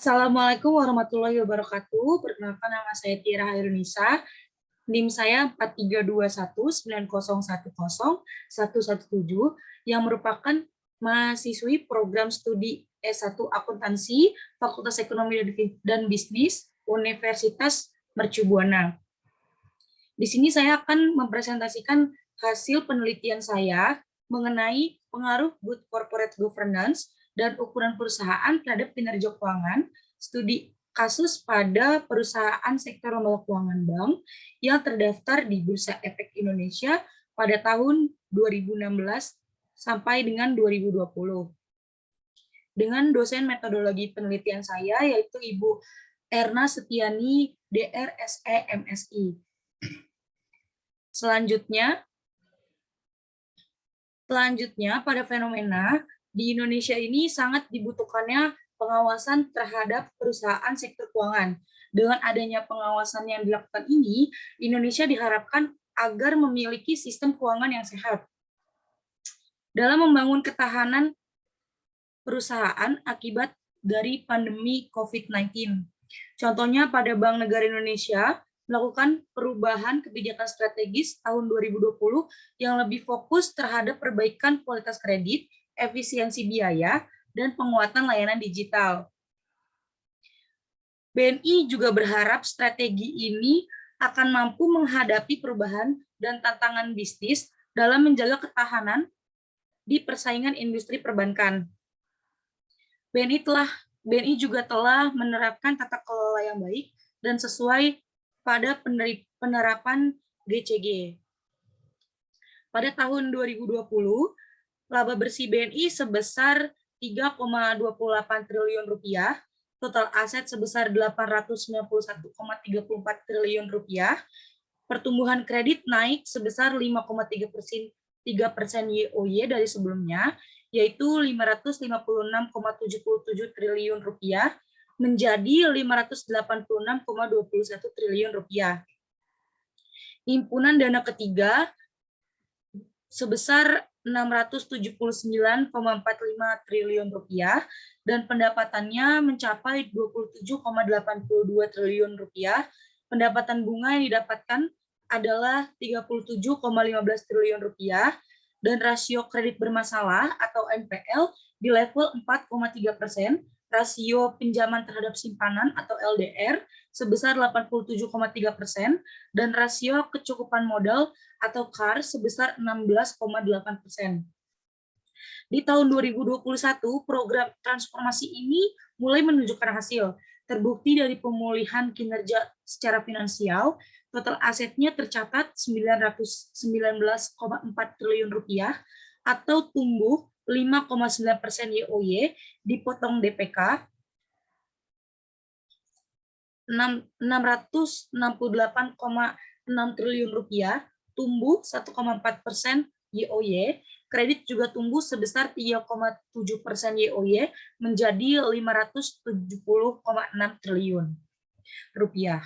Assalamualaikum warahmatullahi wabarakatuh. Perkenalkan nama saya Tiara Hairunisa. NIM saya 432190101117 yang merupakan mahasiswi program studi S1 Akuntansi Fakultas Ekonomi dan Bisnis Universitas Mercu Buana. Di sini saya akan mempresentasikan hasil penelitian saya mengenai pengaruh good corporate governance dan ukuran perusahaan terhadap kinerja keuangan, studi kasus pada perusahaan sektor lembaga keuangan bank yang terdaftar di Bursa Efek Indonesia pada tahun 2016 sampai dengan 2020. Dengan dosen metodologi penelitian saya, yaitu Ibu Erna Setiani, DR SE MSI. Selanjutnya, pada fenomena di Indonesia ini sangat dibutuhkannya pengawasan terhadap perusahaan sektor keuangan. Dengan adanya pengawasan yang dilakukan ini, Indonesia diharapkan agar memiliki sistem keuangan yang sehat. Dalam membangun ketahanan perusahaan akibat dari pandemi COVID-19. Contohnya pada Bank Negara Indonesia melakukan perubahan kebijakan strategis tahun 2020 yang lebih fokus terhadap perbaikan kualitas kredit, efisiensi biaya, dan penguatan layanan digital. BNI juga berharap strategi ini akan mampu menghadapi perubahan dan tantangan bisnis dalam menjaga ketahanan di persaingan industri perbankan. BNI juga telah menerapkan tata kelola yang baik dan sesuai pada penerapan GCG. Pada tahun 2020, laba bersih BNI sebesar 3,28 triliun rupiah, total aset sebesar 891,34 triliun rupiah, pertumbuhan kredit naik sebesar 5,3% YoY dari sebelumnya, yaitu 556,77 triliun rupiah menjadi 586,21 triliun rupiah. Himpunan dana ketiga sebesar 679,45 triliun rupiah dan pendapatannya mencapai 27,82 triliun rupiah. Pendapatan bunga yang didapatkan adalah 37,15 triliun rupiah dan rasio kredit bermasalah atau NPL di level 4,3%, rasio pinjaman terhadap simpanan atau LDR sebesar 87,3%, dan rasio kecukupan modal atau CAR sebesar 16,8%. Di tahun 2021, program transformasi ini mulai menunjukkan hasil. Terbukti dari pemulihan kinerja secara finansial, total asetnya tercatat 919,4 triliun rupiah atau tumbuh 5,9% YoY, dipotong DPK 668,6 triliun rupiah, tumbuh 1,4% YoY. Kredit juga tumbuh sebesar 3,7% YoY menjadi 570,6 triliun rupiah.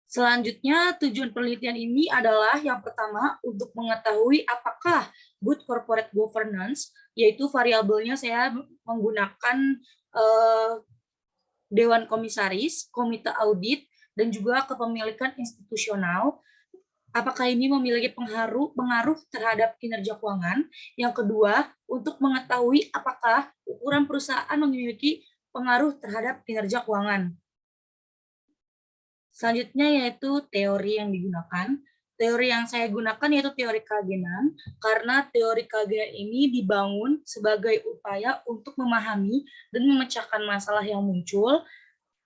Selanjutnya, tujuan penelitian ini adalah yang pertama untuk mengetahui apakah good corporate governance, yaitu variabelnya saya menggunakan Dewan Komisaris, Komite Audit, dan juga kepemilikan institusional. Apakah ini memiliki pengaruh terhadap kinerja keuangan? Yang kedua, untuk mengetahui apakah ukuran perusahaan memiliki pengaruh terhadap kinerja keuangan. Selanjutnya yaitu teori yang digunakan. Teori yang saya gunakan yaitu teori keagenan, karena teori keagenan ini dibangun sebagai upaya untuk memahami dan memecahkan masalah yang muncul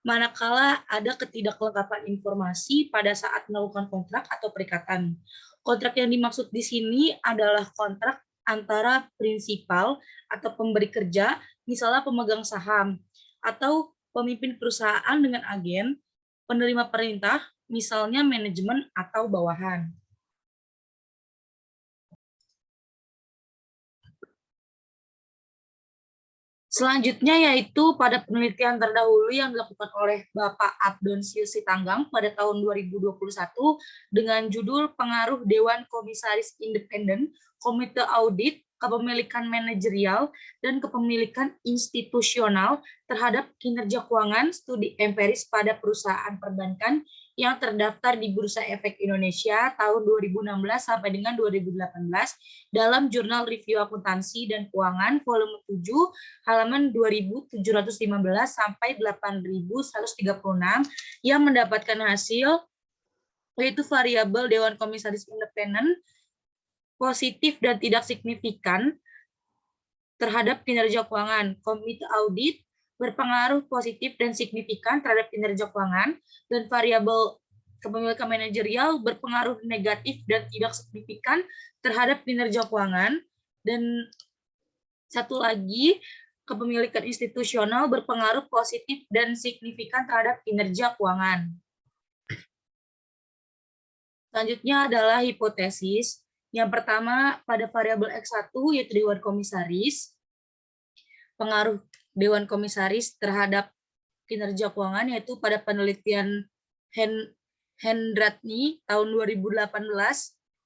manakala ada ketidaklengkapan informasi pada saat melakukan kontrak atau perikatan. Kontrak yang dimaksud di sini adalah kontrak antara prinsipal atau pemberi kerja, misalnya pemegang saham, atau pemimpin perusahaan dengan agen, penerima perintah, misalnya manajemen atau bawahan. Selanjutnya yaitu pada penelitian terdahulu yang dilakukan oleh Bapak Abdonsius Sitanggang pada tahun 2021 dengan judul Pengaruh Dewan Komisaris Independen, Komite Audit, kepemilikan manajerial, dan kepemilikan institusional terhadap kinerja keuangan studi empiris pada perusahaan perbankan yang terdaftar di Bursa Efek Indonesia tahun 2016 sampai dengan 2018 dalam Jurnal Review Akuntansi dan Keuangan volume 7 halaman 2715 sampai 8136 yang mendapatkan hasil yaitu variabel Dewan Komisaris Independen positif dan tidak signifikan terhadap kinerja keuangan. Komite audit berpengaruh positif dan signifikan terhadap kinerja keuangan, dan variabel kepemilikan manajerial berpengaruh negatif dan tidak signifikan terhadap kinerja keuangan. Dan satu lagi, kepemilikan institusional berpengaruh positif dan signifikan terhadap kinerja keuangan. Selanjutnya adalah hipotesis. Yang pertama, pada variabel X1 yaitu Dewan Komisaris, pengaruh Dewan Komisaris terhadap kinerja keuangan yaitu pada penelitian Hendratni tahun 2018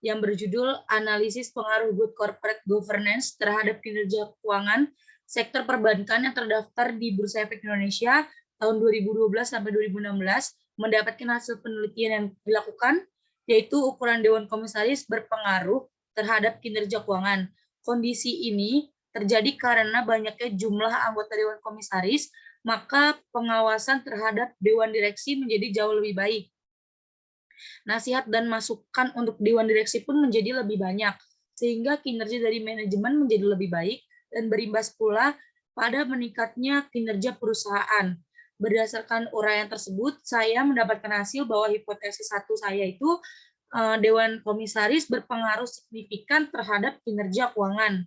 yang berjudul Analisis Pengaruh Good Corporate Governance terhadap Kinerja Keuangan Sektor Perbankan yang terdaftar di Bursa Efek Indonesia tahun 2012 sampai 2016 mendapatkan hasil penelitian yang dilakukan yaitu ukuran Dewan Komisaris berpengaruh terhadap kinerja keuangan. Kondisi ini terjadi karena banyaknya jumlah anggota Dewan Komisaris, maka pengawasan terhadap Dewan Direksi menjadi jauh lebih baik. Nasihat dan masukan untuk Dewan Direksi pun menjadi lebih banyak, sehingga kinerja dari manajemen menjadi lebih baik dan berimbas pula pada meningkatnya kinerja perusahaan. Berdasarkan uraian tersebut, saya mendapatkan hasil bahwa hipotesis satu saya itu Dewan Komisaris berpengaruh signifikan terhadap kinerja keuangan.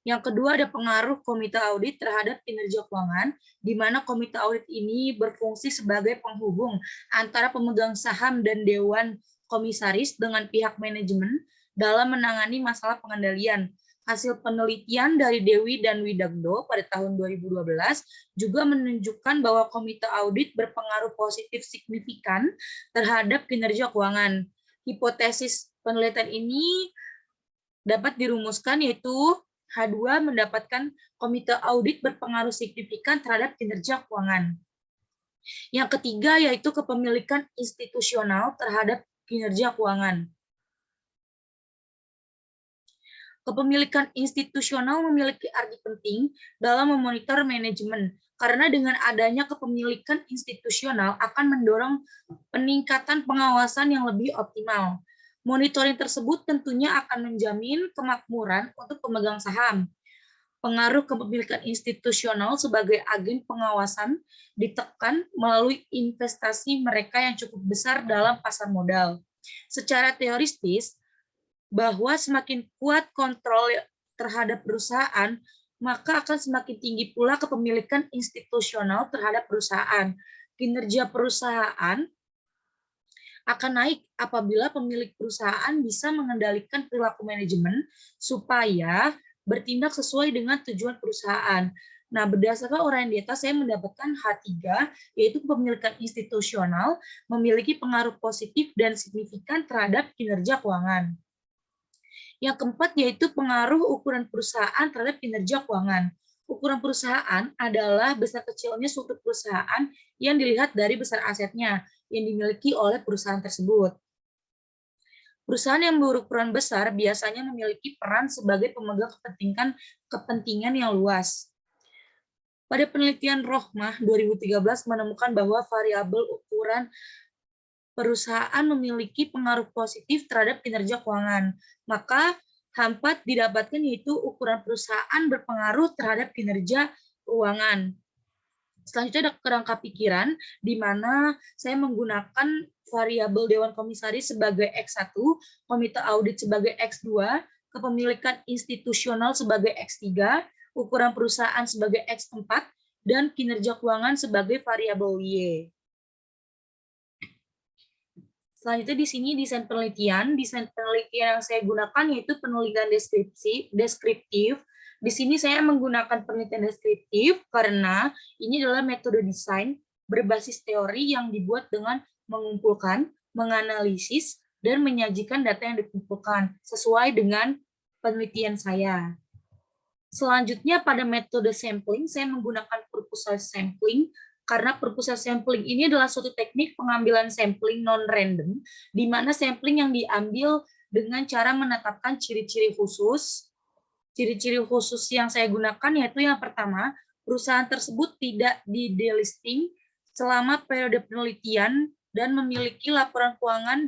Yang kedua ada pengaruh komite audit terhadap kinerja keuangan, di mana komite audit ini berfungsi sebagai penghubung antara pemegang saham dan Dewan Komisaris dengan pihak manajemen dalam menangani masalah pengendalian. Hasil penelitian dari Dewi dan Widagdo pada tahun 2012 juga menunjukkan bahwa komite audit berpengaruh positif signifikan terhadap kinerja keuangan. Hipotesis penelitian ini dapat dirumuskan yaitu H2 mendapatkan komite audit berpengaruh signifikan terhadap kinerja keuangan. Yang ketiga yaitu kepemilikan institusional terhadap kinerja keuangan. Kepemilikan institusional memiliki arti penting dalam memonitor manajemen, karena dengan adanya kepemilikan institusional akan mendorong peningkatan pengawasan yang lebih optimal. Monitoring tersebut tentunya akan menjamin kemakmuran untuk pemegang saham. Pengaruh kepemilikan institusional sebagai agen pengawasan ditekan melalui investasi mereka yang cukup besar dalam pasar modal. Secara teoristis, bahwa semakin kuat kontrol terhadap perusahaan, maka akan semakin tinggi pula kepemilikan institusional terhadap perusahaan. Kinerja perusahaan akan naik apabila pemilik perusahaan bisa mengendalikan perilaku manajemen supaya bertindak sesuai dengan tujuan perusahaan. Nah, berdasarkan uraian di atas, saya mendapatkan H3, yaitu kepemilikan institusional memiliki pengaruh positif dan signifikan terhadap kinerja keuangan. Yang keempat yaitu pengaruh ukuran perusahaan terhadap kinerja keuangan. Ukuran perusahaan adalah besar kecilnya suatu perusahaan yang dilihat dari besar asetnya yang dimiliki oleh perusahaan tersebut. Perusahaan yang berukuran besar biasanya memiliki peran sebagai pemegang kepentingan yang luas. Pada penelitian Rohmah 2013 menemukan bahwa variabel ukuran perusahaan memiliki pengaruh positif terhadap kinerja keuangan. Maka H4 didapatkan yaitu ukuran perusahaan berpengaruh terhadap kinerja keuangan. Selanjutnya ada kerangka pikiran, di mana saya menggunakan variabel Dewan Komisaris sebagai X1, komite audit sebagai X2, kepemilikan institusional sebagai X3, ukuran perusahaan sebagai X4, dan kinerja keuangan sebagai variabel Y. Selanjutnya di sini desain penelitian yang saya gunakan yaitu penelitian deskriptif. Di sini saya menggunakan penelitian deskriptif karena ini adalah metode desain berbasis teori yang dibuat dengan mengumpulkan, menganalisis, dan menyajikan data yang dikumpulkan sesuai dengan penelitian saya. Selanjutnya pada metode sampling, saya menggunakan proposal sampling karena proposal sampling ini adalah suatu teknik pengambilan sampling non-random, di mana sampling yang diambil dengan cara menetapkan ciri-ciri khusus. Ciri-ciri khusus yang saya gunakan yaitu yang pertama, perusahaan tersebut tidak di-delisting selama periode penelitian dan memiliki laporan keuangan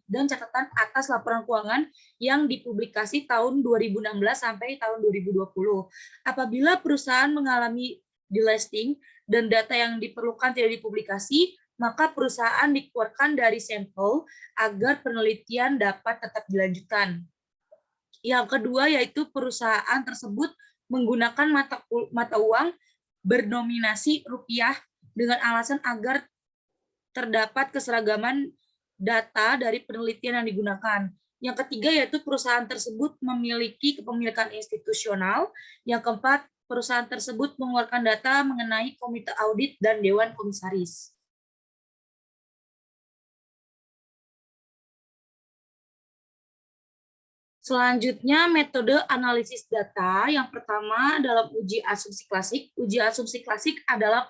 dan catatan atas laporan keuangan yang dipublikasi tahun 2016 sampai tahun 2020. Apabila perusahaan mengalami delisting dan data yang diperlukan tidak dipublikasi, maka perusahaan dikeluarkan dari sampel agar penelitian dapat tetap dilanjutkan. Yang kedua yaitu perusahaan tersebut menggunakan mata uang bernominasi rupiah dengan alasan agar terdapat keseragaman data dari penelitian yang digunakan. Yang ketiga yaitu perusahaan tersebut memiliki kepemilikan institusional. Yang keempat, perusahaan tersebut mengeluarkan data mengenai komite audit dan dewan komisaris. Selanjutnya, metode analisis data. Yang pertama dalam uji asumsi klasik. Uji asumsi klasik adalah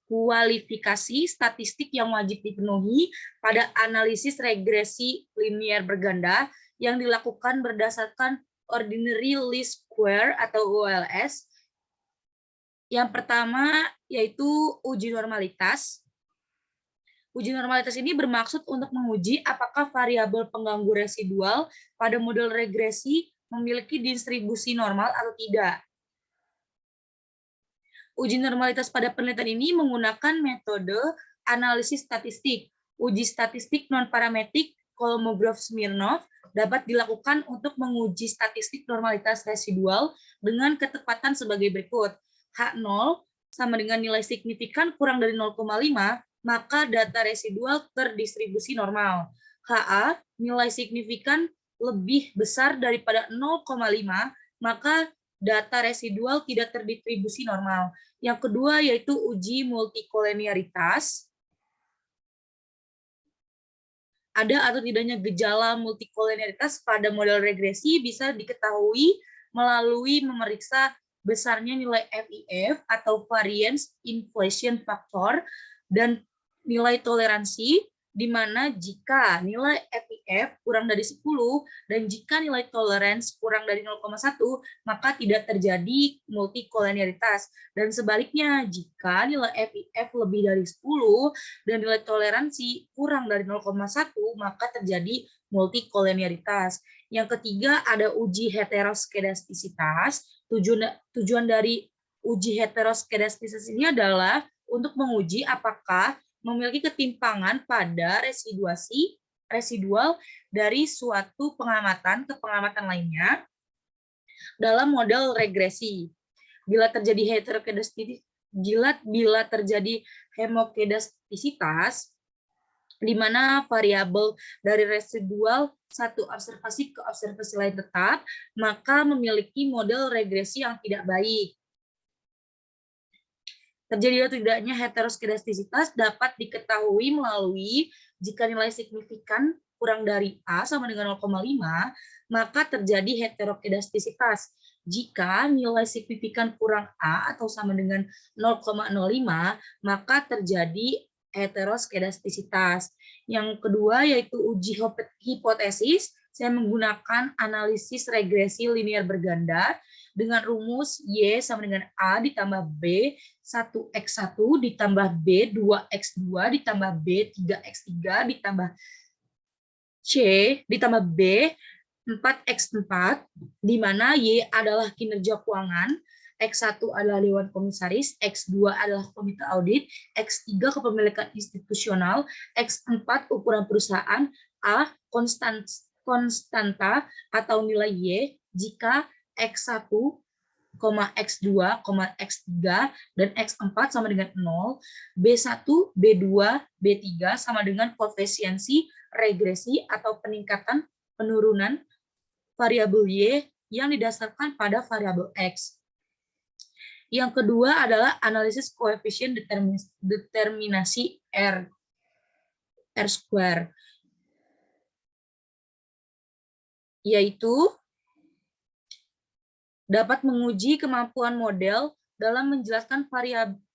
kualifikasi statistik yang wajib dipenuhi pada analisis regresi linear berganda yang dilakukan berdasarkan ordinary least square atau OLS. Yang pertama yaitu uji normalitas. Uji normalitas ini bermaksud untuk menguji apakah variabel pengganggu residual pada model regresi memiliki distribusi normal atau tidak. Uji normalitas pada penelitian ini menggunakan metode analisis statistik. Uji statistik non-parametrik Kolmogorov-Smirnov dapat dilakukan untuk menguji statistik normalitas residual dengan ketepatan sebagai berikut. H0 sama dengan nilai signifikan kurang dari 0,5, maka data residual terdistribusi normal. HA, nilai signifikan lebih besar daripada 0,5, maka data residual tidak terdistribusi normal. Yang kedua yaitu uji multikolinearitas. Ada atau tidaknya gejala multikolinearitas pada model regresi bisa diketahui melalui memeriksa besarnya nilai FIF atau variance inflation factor dan nilai toleransi, di mana jika nilai FIF kurang dari 10 dan jika nilai tolerance kurang dari 0,1, maka tidak terjadi multikolinearitas. Dan sebaliknya, jika nilai FIF lebih dari 10 dan nilai toleransi kurang dari 0,1, maka terjadi multikolinearitas. Yang ketiga ada uji heteroskedastisitas. Tujuan dari uji heteroskedastisitas ini adalah untuk menguji apakah memiliki ketimpangan pada residual dari suatu pengamatan ke pengamatan lainnya dalam model regresi. Bila terjadi hemokedastisitas, di mana variabel dari residual satu observasi ke observasi lain tetap, maka memiliki model regresi yang tidak baik. Terjadi atau tidaknya heteroskedastisitas dapat diketahui melalui jika nilai signifikan kurang dari A sama dengan 0,5, maka terjadi heteroskedastisitas. Jika nilai signifikan kurang A atau sama dengan 0,05, maka terjadi heteroskedastisitas. Yang kedua yaitu uji hipotesis. Saya menggunakan analisis regresi linear berganda dengan rumus Y sama dengan A ditambah B 1x1 ditambah B 2x2 ditambah B 3x3 ditambah C ditambah B 4x4, di mana Y adalah kinerja keuangan, X1 adalah dewan komisaris, X2 adalah komite audit, X3 kepemilikan institusional, X4 ukuran perusahaan, A konstanta atau nilai Y jika X1, X2, X3, dan X4 sama dengan 0, B1, B2, B3 sama dengan koefisiensi regresi atau peningkatan penurunan variabel Y yang didasarkan pada variabel X. Yang kedua adalah analisis koefisien determinasi R square, yaitu dapat menguji kemampuan model dalam menjelaskan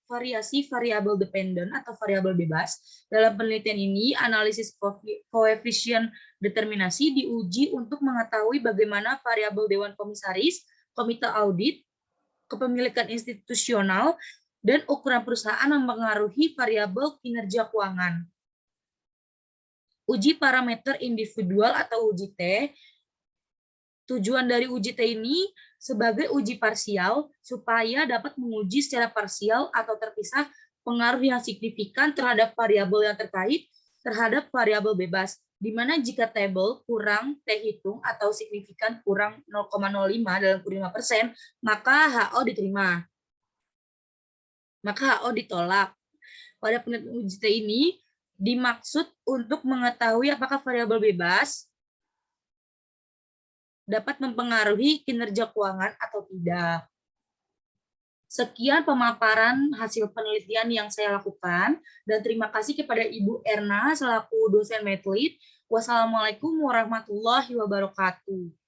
variasi variabel dependent atau variabel bebas. Dalam penelitian ini, analisis koefisien determinasi diuji untuk mengetahui bagaimana variabel Dewan Komisaris, Komite Audit, kepemilikan institusional, dan ukuran perusahaan mempengaruhi variabel kinerja keuangan. Uji parameter individual atau uji T. Tujuan dari uji T ini sebagai uji parsial supaya dapat menguji secara parsial atau terpisah pengaruh yang signifikan terhadap variabel yang terkait terhadap variabel bebas, di mana jika tabel kurang T hitung atau signifikan kurang 0,05 dalam 5%, maka HO diterima. Maka HO ditolak. Pada penelitian uji T ini dimaksud untuk mengetahui apakah variabel bebas dapat mempengaruhi kinerja keuangan atau tidak. Sekian pemaparan hasil penelitian yang saya lakukan, dan terima kasih kepada Ibu Erna selaku dosen Medlit. Wassalamualaikum warahmatullahi wabarakatuh.